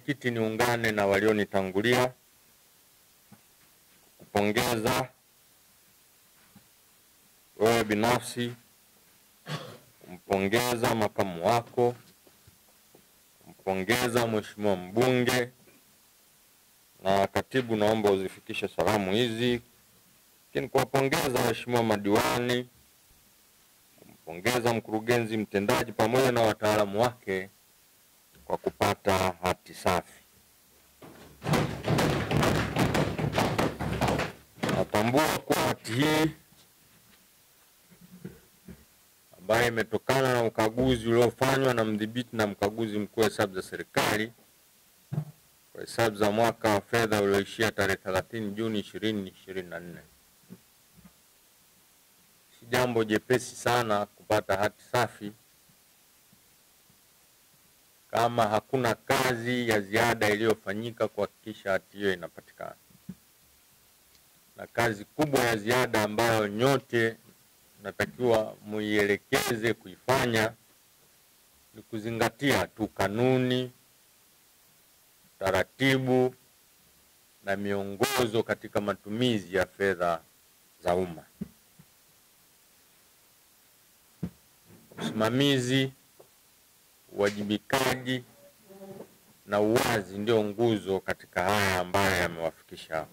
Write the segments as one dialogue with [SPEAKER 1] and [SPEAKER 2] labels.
[SPEAKER 1] mwenyekiti, niungane na walionitangulia kupongeza wewe binafsi, kumpongeza makamu wako, kumpongeza mheshimiwa mbunge na katibu. Naomba uzifikishe salamu hizi, lakini kuwapongeza waheshimiwa madiwani, kumpongeza mkurugenzi mtendaji pamoja na wataalamu wake kwa kupata hati safi. Natambua kuwa hati hii ambayo imetokana na ukaguzi uliofanywa na mdhibiti na mkaguzi mkuu wa hesabu za serikali kwa hesabu za mwaka wa fedha ulioishia tarehe 30 Juni 2024. Si jambo jepesi sana kupata hati safi kama hakuna kazi ya ziada iliyofanyika kuhakikisha hati hiyo inapatikana. Na kazi kubwa ya ziada ambayo nyote natakiwa muielekeze kuifanya ni kuzingatia tu kanuni, taratibu na miongozo katika matumizi ya fedha za umma. Usimamizi, uwajibikaji na uwazi ndio nguzo katika haya ambayo yamewafikisha.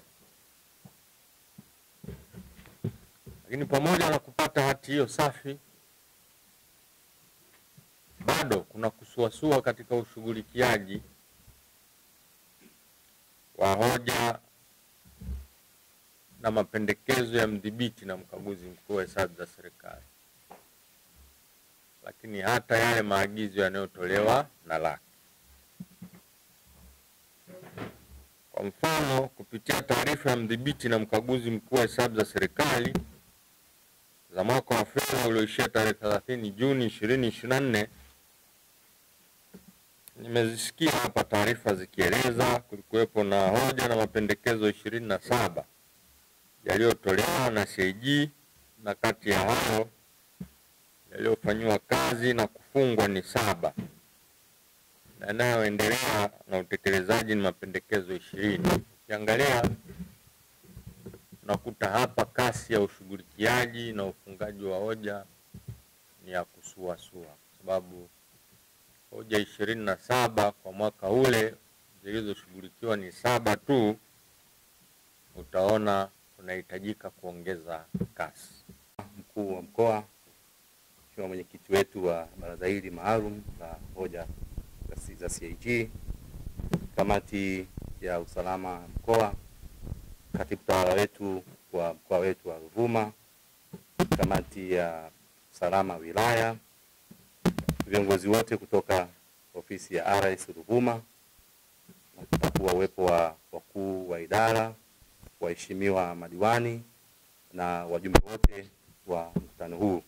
[SPEAKER 1] Lakini pamoja na kupata hati hiyo safi, bado kuna kusuasua katika ushughulikiaji wa hoja na mapendekezo ya mdhibiti na mkaguzi mkuu wa hesabu za serikali, lakini hata yale maagizo yanayotolewa na LAC. Kwa mfano, kupitia taarifa ya mdhibiti na mkaguzi mkuu wa hesabu za serikali za mwaka wa fedha ulioishia tarehe 30 Juni 2024, nimezisikia hapa taarifa zikieleza kulikuwepo na hoja na mapendekezo 27 yaliyotolewa na CAG, na kati ya hayo yaliyofanywa kazi na kufungwa ni 7 na yanayoendelea na utekelezaji ni mapendekezo 20. Ukiangalia nakuta hapa kasi ya ushughulikiaji na ufungaji wa hoja ni ya kusuasua, sababu hoja 27 kwa mwaka ule zilizoshughulikiwa ni 7 tu. Utaona kunahitajika kuongeza kasi.
[SPEAKER 2] Mkuu wa mkoa, mheshimiwa mwenyekiti wetu wa baraza hili maalum la hoja za CAG, kamati ya usalama mkoa, katibu tawala wetu wa mkoa wetu wa Ruvuma, kamati ya usalama wilaya, viongozi wote kutoka ofisi ya RS Ruvuma, na kutambua uwepo wa wakuu wa idara, waheshimiwa madiwani na wajumbe wote wa mkutano huu.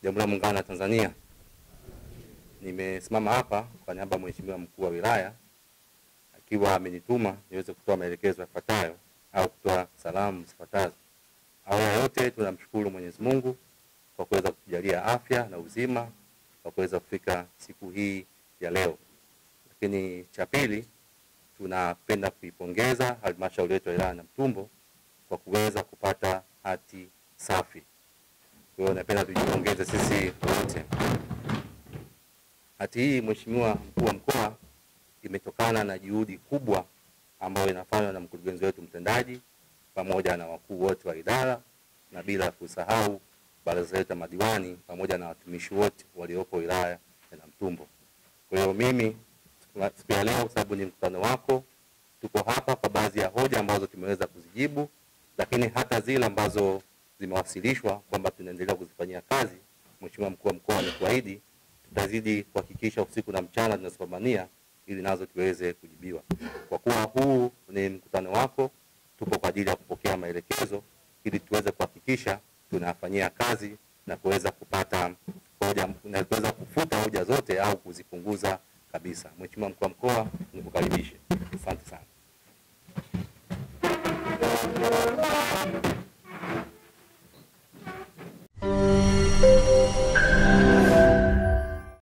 [SPEAKER 2] Jamhuri ya Muungano wa Tanzania. Nimesimama hapa kwa niaba ya mheshimiwa mkuu wa wilaya akiwa amenituma niweze kutoa maelekezo yafuatayo au kutoa salamu zifuatazo. Awali yote tunamshukuru Mwenyezi Mungu kwa kuweza kutujalia afya na uzima kwa kuweza kufika siku hii ya leo. Lakini cha pili, tunapenda kuipongeza halmashauri yetu ya wilaya ya Namtumbo kwa kuweza kupata hati safi. Kwa hiyo napenda tujipongeze sisi wote. Hati hii, mheshimiwa mkuu wa mkoa, imetokana na juhudi kubwa ambayo inafanywa na mkurugenzi wetu mtendaji pamoja na wakuu wote wa idara, na bila kusahau baraza letu la madiwani pamoja na watumishi wote waliopo wilaya ya Namtumbo. Kwa hiyo mimi siku ya leo, sababu ni mkutano wako, tuko hapa kwa baadhi ya hoja ambazo tumeweza kuzijibu, lakini hata zile ambazo zimewasilishwa kwamba tunaendelea kuzifanyia kazi, mheshimiwa mkuu wa mkoa ametuahidi tutazidi kuhakikisha usiku na mchana tunazipambania ili nazo tuweze kujibiwa. Kwa kuwa huu ni mkutano wako, tupo kwa ajili ya kupokea maelekezo ili tuweze kuhakikisha tunafanyia kazi na kuweza kupata hoja na kuweza kufuta hoja zote au kuzipunguza kabisa. Mheshimiwa mkuu wa mkoa, nikukaribishe.